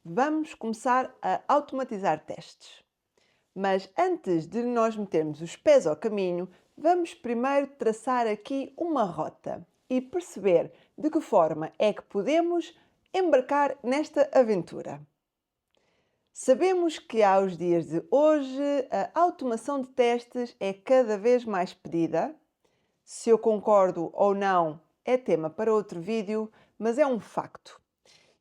vamos começar a automatizar testes. Mas antes de nós metermos os pés ao caminho, vamos primeiro traçar aqui uma rota e perceber de que forma é que podemos embarcar nesta aventura. Sabemos que aos dias de hoje a automação de testes é cada vez mais pedida. Se eu concordo ou não é tema para outro vídeo, mas é um facto.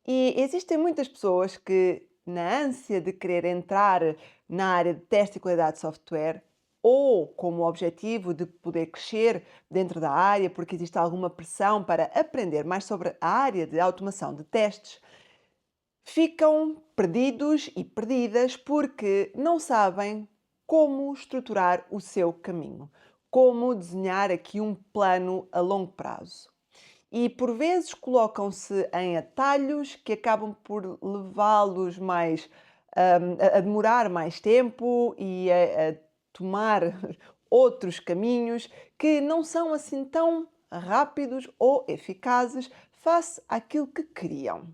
E existem muitas pessoas que, na ânsia de querer entrar na área de teste e qualidade de software, ou como objetivo de poder crescer dentro da área, porque existe alguma pressão para aprender mais sobre a área de automação de testes, ficam perdidos e perdidas porque não sabem como estruturar o seu caminho, como desenhar aqui um plano a longo prazo. E por vezes colocam-se em atalhos que acabam por levá-los mais a demorar mais tempo e a tomar outros caminhos que não são assim tão rápidos ou eficazes face àquilo que queriam.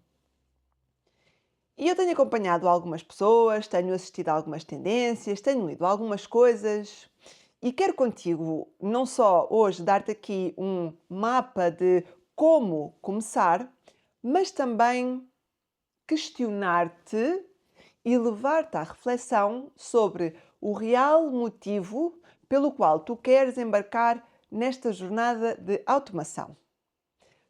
E eu tenho acompanhado algumas pessoas, tenho assistido a algumas tendências, tenho lido algumas coisas e quero contigo não só hoje dar-te aqui um mapa de como começar, mas também questionar-te e levar-te à reflexão sobre o real motivo pelo qual tu queres embarcar nesta jornada de automação.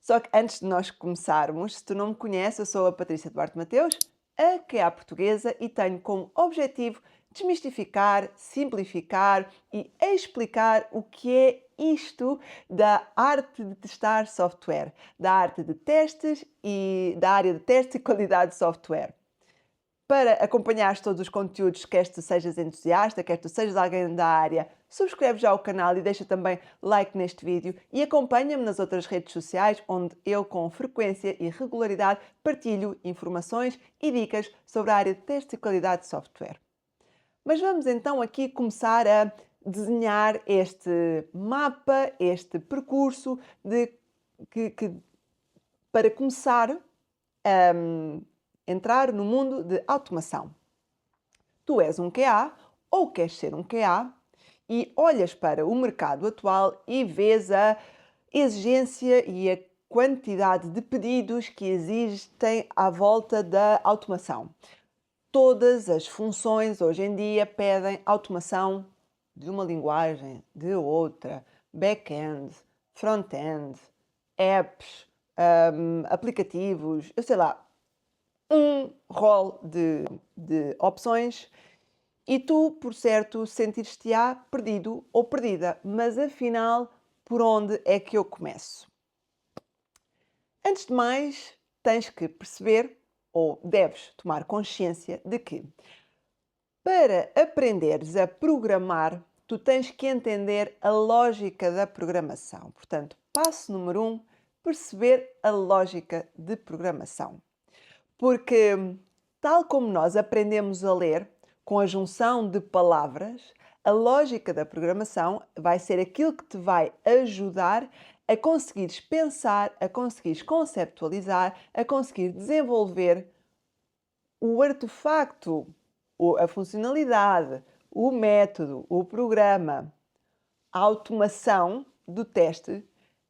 Só que antes de nós começarmos, se tu não me conheces, eu sou a Patrícia Duarte Mateus, a QA portuguesa e tenho como objetivo desmistificar, simplificar e explicar o que é isto da arte de testar software, da arte de testes e da área de teste e qualidade de software. Para acompanhares todos os conteúdos, quer tu sejas entusiasta, quer tu sejas alguém da área, subscreve já o canal e deixa também like neste vídeo e acompanha-me nas outras redes sociais onde eu com frequência e regularidade partilho informações e dicas sobre a área de teste e qualidade de software. Mas vamos então aqui começar a desenhar este mapa, este percurso para começar a entrar no mundo de automação. Tu és um QA ou queres ser um QA e olhas para o mercado atual e vês a exigência e a quantidade de pedidos que existem à volta da automação. Todas as funções hoje em dia pedem automação de uma linguagem, de outra, back-end, front-end, apps, aplicativos, eu sei lá, um rol de opções e tu, por certo, sentir-te-á perdido ou perdida, mas afinal, por onde é que eu começo? Antes de mais, tens que perceber ou deves tomar consciência de que para aprenderes a programar, tu tens que entender a lógica da programação. Portanto, passo número 1, perceber a lógica de programação. Porque, tal como nós aprendemos a ler, com a junção de palavras, a lógica da programação vai ser aquilo que te vai ajudar a conseguires pensar, a conseguires conceptualizar, a conseguir desenvolver o artefacto, a funcionalidade, o método, o programa, a automação do teste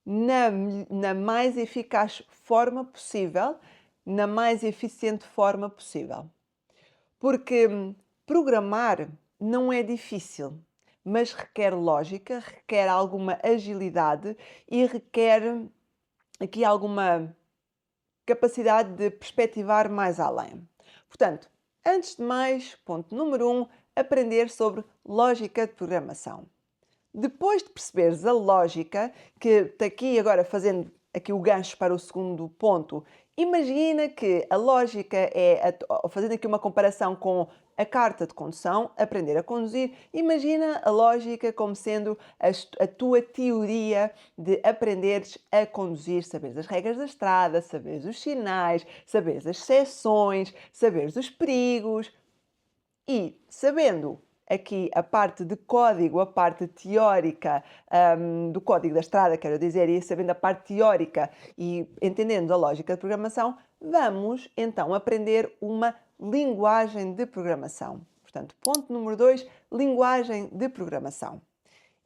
na mais eficaz forma possível, na mais eficiente forma possível. Porque programar não é difícil, mas requer lógica, requer alguma agilidade e requer aqui alguma capacidade de perspectivar mais além. Portanto, antes de mais, ponto número 1, aprender sobre lógica de programação. Depois de perceberes a lógica, que aqui agora fazendo aqui o gancho para o segundo ponto, imagina que a lógica é, fazendo aqui uma comparação com a carta de condução, aprender a conduzir, imagina a lógica como sendo a tua teoria de aprenderes a conduzir, saberes as regras da estrada, saberes os sinais, saberes as seções, saberes os perigos e sabendo aqui a parte de código, a parte teórica do código da estrada, quero dizer, e sabendo a parte teórica e entendendo a lógica de programação, vamos então aprender uma linguagem de programação. Portanto, ponto número 2, linguagem de programação.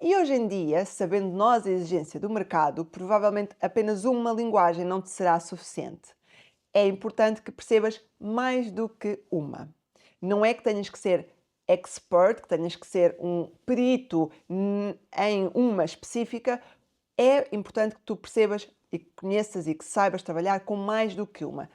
E hoje em dia, sabendo nós a exigência do mercado, provavelmente apenas uma linguagem não te será suficiente. É importante que percebas mais do que uma. Não é que tenhas que ser expert, que tenhas que ser um perito em uma específica. É importante que tu percebas e que conheças e que saibas trabalhar com mais do que uma.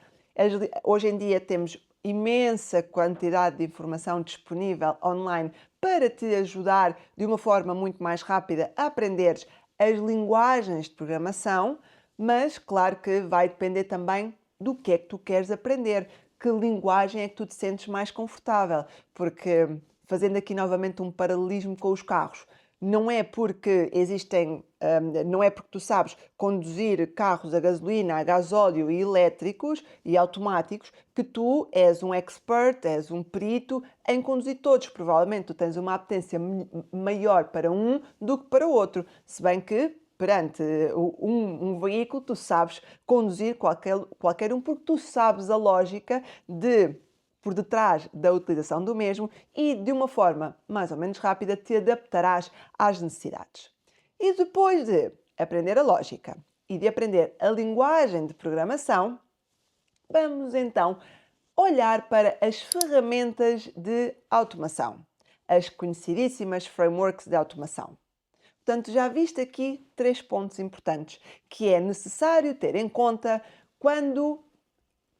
Hoje em dia temos imensa quantidade de informação disponível online para te ajudar de uma forma muito mais rápida a aprenderes as linguagens de programação, mas claro que vai depender também do que é que tu queres aprender, que linguagem é que tu te sentes mais confortável, porque fazendo aqui novamente um paralelismo com os carros, não é porque não é porque tu sabes conduzir carros a gasolina, a gasóleo e elétricos e automáticos que tu és um expert, és um perito em conduzir todos. Provavelmente tu tens uma apetência maior para um do que para o outro, se bem que perante um veículo tu sabes conduzir qualquer um porque tu sabes a lógica por detrás da utilização do mesmo e, de uma forma mais ou menos rápida, te adaptarás às necessidades. E depois de aprender a lógica e de aprender a linguagem de programação, vamos então olhar para as ferramentas de automação, as conhecidíssimas frameworks de automação. Portanto, já viste aqui 3 pontos importantes que é necessário ter em conta quando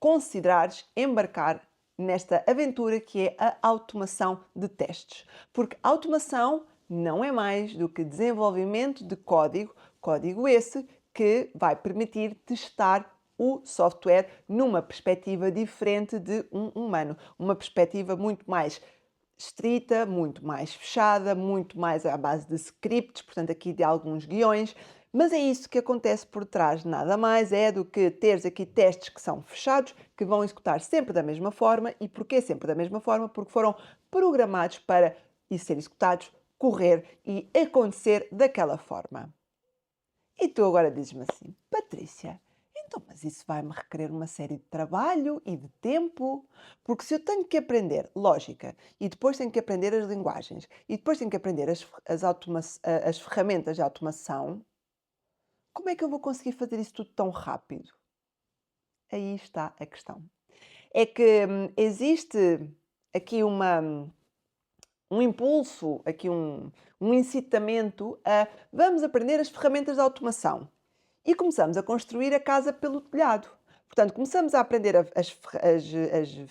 considerares embarcar nesta aventura que é a automação de testes. Porque automação não é mais do que desenvolvimento de código esse que vai permitir testar o software numa perspectiva diferente de um humano, uma perspectiva muito mais estrita, muito mais fechada, muito mais à base de scripts, portanto aqui de alguns guiões, mas é isso que acontece por trás, nada mais é do que teres aqui testes que são fechados, que vão executar sempre da mesma forma. E porquê sempre da mesma forma? Porque foram programados para ser executados, correr e acontecer daquela forma. E tu agora dizes-me assim, Patrícia, então, mas isso vai-me requerer uma série de trabalho e de tempo, porque se eu tenho que aprender lógica e depois tenho que aprender as linguagens e depois tenho que aprender as ferramentas de automação, como é que eu vou conseguir fazer isso tudo tão rápido? Aí está a questão. É que existe aqui um impulso, aqui um incitamento a vamos aprender as ferramentas de automação e começamos a construir a casa pelo telhado. Portanto, começamos a aprender as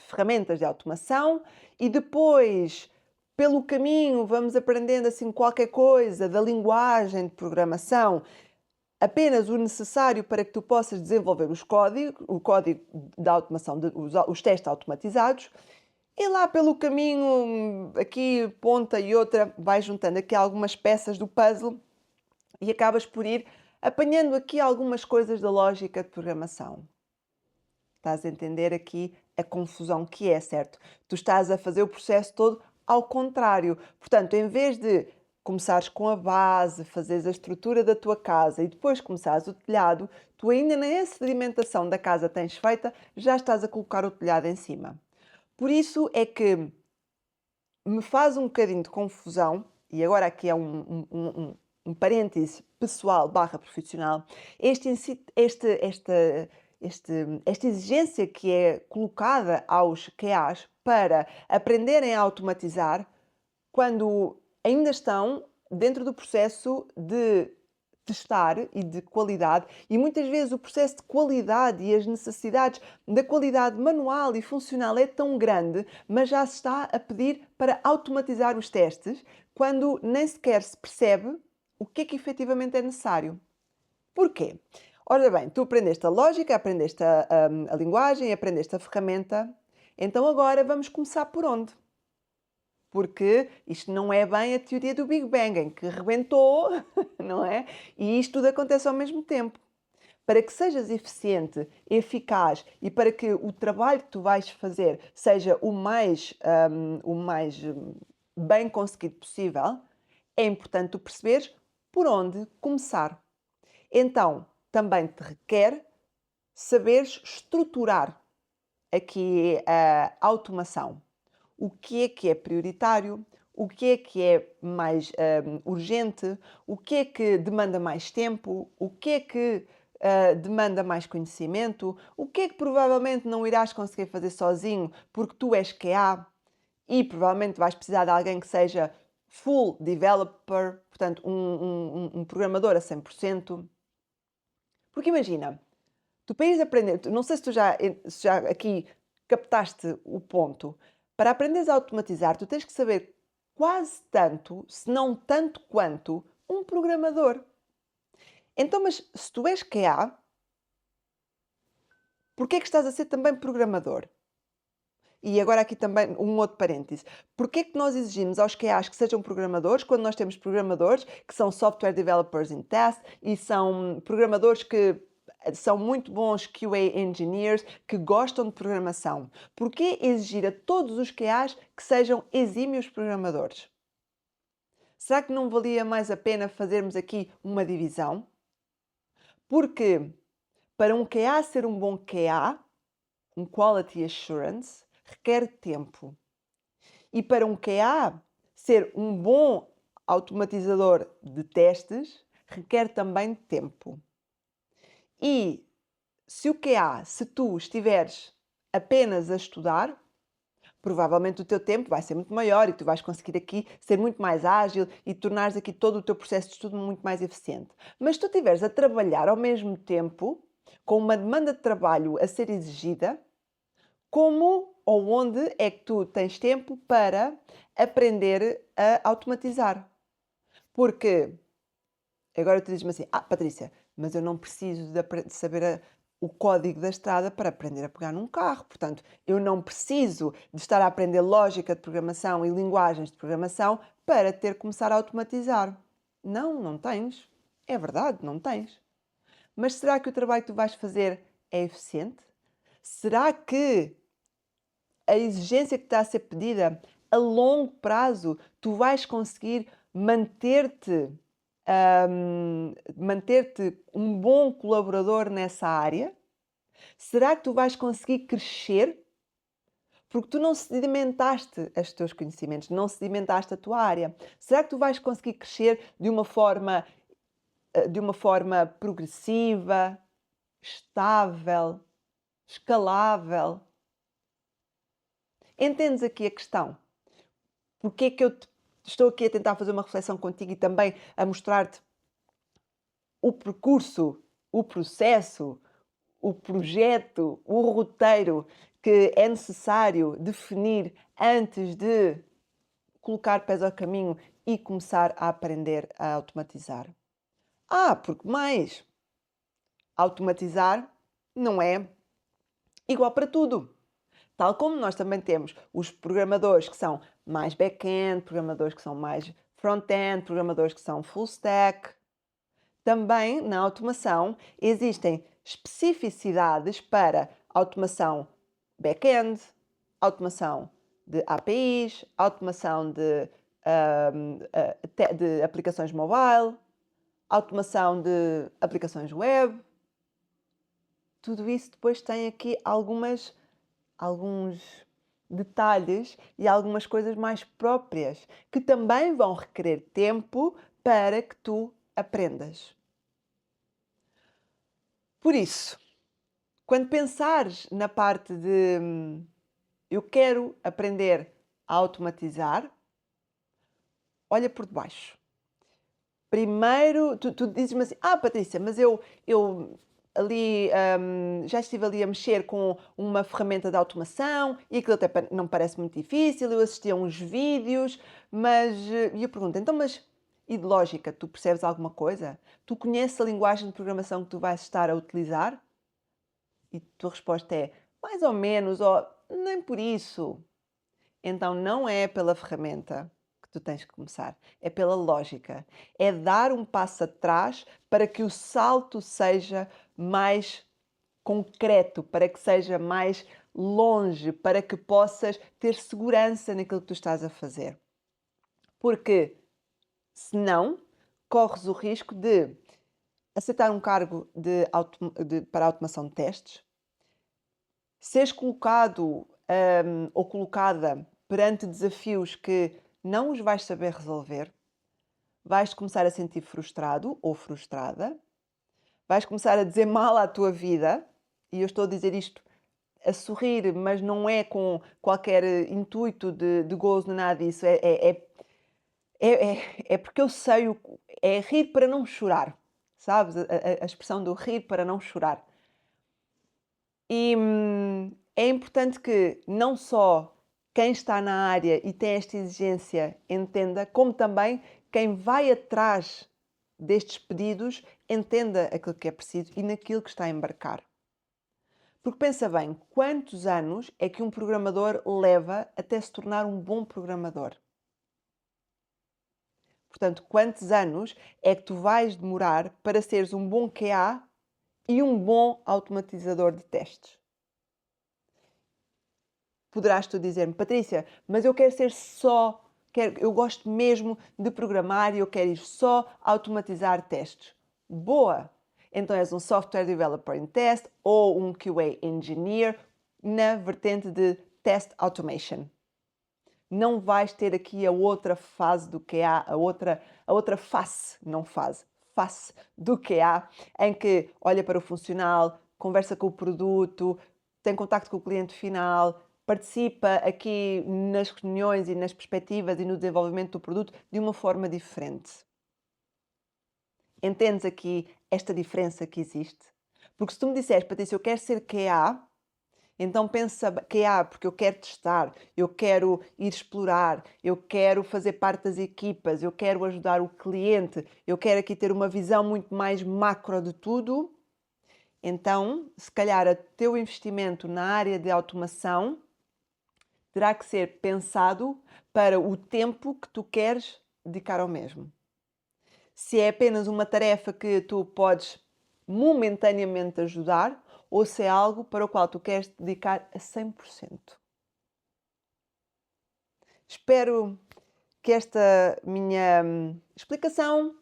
ferramentas de automação e depois, pelo caminho, vamos aprendendo assim qualquer coisa da linguagem de programação, apenas o necessário para que tu possas desenvolver o código da automação, os testes automatizados, e lá pelo caminho, aqui ponta e outra, vais juntando aqui algumas peças do puzzle e acabas por ir apanhando aqui algumas coisas da lógica de programação. Estás a entender aqui a confusão que é, certo? Tu estás a fazer o processo todo ao contrário. Portanto, em vez de começares com a base, fazeres a estrutura da tua casa e depois começares o telhado, tu ainda nem a sedimentação da casa tens feita, já estás a colocar o telhado em cima. Por isso é que me faz um bocadinho de confusão, e agora aqui é um parêntese pessoal barra profissional, esta exigência que é colocada aos QAs para aprenderem a automatizar quando ainda estão dentro do processo de testar e de qualidade, e muitas vezes o processo de qualidade e as necessidades da qualidade manual e funcional é tão grande, mas já se está a pedir para automatizar os testes, quando nem sequer se percebe o que é que efetivamente é necessário. Porquê? Ora bem, tu aprendeste a lógica, aprendeste a linguagem, aprendeste a ferramenta, então agora vamos começar por onde? Porque isto não é bem a teoria do Big Bang, em que rebentou, não é? E isto tudo acontece ao mesmo tempo. Para que sejas eficiente, eficaz e para que o trabalho que tu vais fazer seja o mais bem conseguido possível, é importante tu perceberes por onde começar. Então, também te requer saberes estruturar aqui a automação. O que é prioritário, o que é mais urgente, o que é que demanda mais tempo, o que é que demanda mais conhecimento, o que é que provavelmente não irás conseguir fazer sozinho porque tu és QA e provavelmente vais precisar de alguém que seja full developer, portanto um programador a 100%. Porque imagina, tu para ires aprender, não sei se já aqui captaste o ponto, para aprenderes a automatizar, tu tens que saber quase tanto, se não tanto quanto, um programador. Então, mas se tu és QA, porquê é que estás a ser também programador? E agora aqui também um outro parêntese. Porquê é que nós exigimos aos QAs que sejam programadores quando nós temos programadores que são software developers in test e são programadores que são muito bons QA engineers que gostam de programação? Porquê exigir a todos os QAs que sejam exímios programadores? Será que não valia mais a pena fazermos aqui uma divisão? Porque para um QA ser um bom QA, um Quality Assurance, requer tempo. E para um QA ser um bom automatizador de testes, requer também tempo. E se o QA, se tu estiveres apenas a estudar, provavelmente o teu tempo vai ser muito maior e tu vais conseguir aqui ser muito mais ágil e tornares aqui todo o teu processo de estudo muito mais eficiente. Mas se tu estiveres a trabalhar ao mesmo tempo, com uma demanda de trabalho a ser exigida, como ou onde é que tu tens tempo para aprender a automatizar? Porque agora tu dizes-me assim, Patrícia, mas eu não preciso de saber o código da estrada para aprender a pegar num carro. Portanto, eu não preciso de estar a aprender lógica de programação e linguagens de programação para ter que começar a automatizar. Não, não tens. É verdade, não tens. Mas será que o trabalho que tu vais fazer é eficiente? Será que a exigência que está a ser pedida a longo prazo, tu vais conseguir manter-te um bom colaborador nessa área? Será que tu vais conseguir crescer? Porque tu não sedimentaste os teus conhecimentos, não sedimentaste a tua área. Será que tu vais conseguir crescer de uma forma progressiva, estável, escalável? Entendes aqui a questão? Porque é que eu estou aqui a tentar fazer uma reflexão contigo e também a mostrar-te o percurso, o processo, o projeto, o roteiro que é necessário definir antes de colocar pés ao caminho e começar a aprender a automatizar. Porque mais, automatizar não é igual para tudo. Tal como nós também temos os programadores que são mais back-end, programadores que são mais front-end, programadores que são full stack. Também na automação existem especificidades para automação back-end, automação de APIs, automação de aplicações mobile, automação de aplicações web. Tudo isso depois tem aqui alguns detalhes e algumas coisas mais próprias que também vão requerer tempo para que tu aprendas. Por isso, quando pensares na parte de eu quero aprender a automatizar, olha por debaixo. Primeiro, tu dizes-me assim, Patrícia, mas eu ali já estive ali a mexer com uma ferramenta de automação e aquilo até não parece muito difícil, eu assisti a uns vídeos, mas e eu pergunto, então, mas e de lógica, tu percebes alguma coisa? Tu conheces a linguagem de programação que tu vais estar a utilizar? E a tua resposta é, mais ou menos, ou nem por isso. Então não é pela ferramenta que tu tens que começar, é pela lógica. É dar um passo atrás para que o salto seja mais concreto, para que seja mais longe, para que possas ter segurança naquilo que tu estás a fazer. Porque senão corres o risco de aceitar um cargo para a automação de testes, seres colocado ou colocada perante desafios que não os vais saber resolver, vais começar a sentir frustrado ou frustrada, vais começar a dizer mal à tua vida, e eu estou a dizer isto a sorrir, mas não é com qualquer intuito de gozo, nada disso. É porque eu sei, é rir para não chorar, sabes? A expressão do rir para não chorar. E é importante que não só quem está na área e tem esta exigência entenda, como também quem vai atrás destes pedidos entenda aquilo que é preciso e naquilo que está a embarcar. Porque pensa bem, quantos anos é que um programador leva até se tornar um bom programador? Portanto, quantos anos é que tu vais demorar para seres um bom QA e um bom automatizador de testes? Poderás tu dizer-me, Patrícia, mas eu quero ser só, eu gosto mesmo de programar e eu quero ir só automatizar testes. Boa! Então és um Software Developer in Test ou um QA Engineer na vertente de Test Automation. Não vais ter aqui a outra fase do QA, a outra face, não fase, face do QA, em que olha para o funcional, conversa com o produto, tem contacto com o cliente final, participa aqui nas reuniões e nas perspectivas e no desenvolvimento do produto de uma forma diferente. Entendes aqui esta diferença que existe? Porque se tu me disseres, Patrícia, eu quero ser QA, então pensa QA, porque eu quero testar, eu quero ir explorar, eu quero fazer parte das equipas, eu quero ajudar o cliente, eu quero aqui ter uma visão muito mais macro de tudo. Então, se calhar, o teu investimento na área de automação terá que ser pensado para o tempo que tu queres dedicar ao mesmo. Se é apenas uma tarefa que tu podes momentaneamente ajudar ou se é algo para o qual tu queres te dedicar a 100%. Espero que esta minha explicação,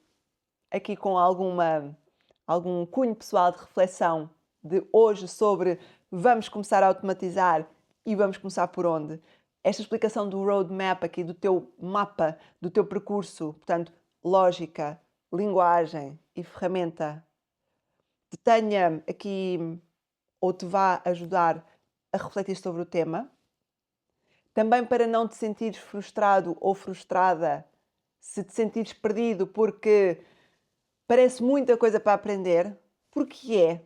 aqui com algum cunho pessoal de reflexão de hoje sobre vamos começar a automatizar e vamos começar por onde? Esta explicação do roadmap aqui, do teu mapa, do teu percurso, portanto, lógica, linguagem e ferramenta, te tenha aqui ou te vá ajudar a refletir sobre o tema. Também para não te sentires frustrado ou frustrada, se te sentires perdido porque parece muita coisa para aprender, porque é.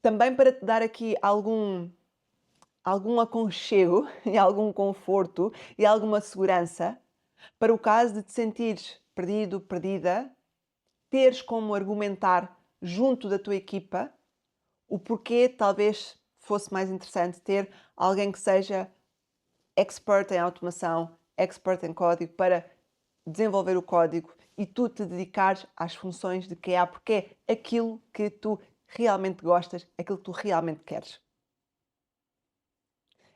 Também para te dar aqui algum aconchego e algum conforto e alguma segurança para o caso de te sentires perdido, perdida, teres como argumentar junto da tua equipa o porquê talvez fosse mais interessante ter alguém que seja expert em automação, expert em código, para desenvolver o código e tu te dedicares às funções de QA, porque é aquilo que tu realmente gostas, aquilo que tu realmente queres.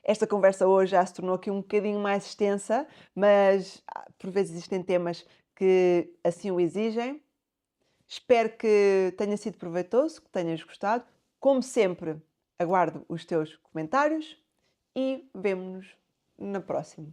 Esta conversa hoje já se tornou aqui um bocadinho mais extensa, mas por vezes existem temas que assim o exigem. Espero que tenha sido proveitoso, que tenhas gostado. Como sempre, aguardo os teus comentários e vemo-nos na próxima.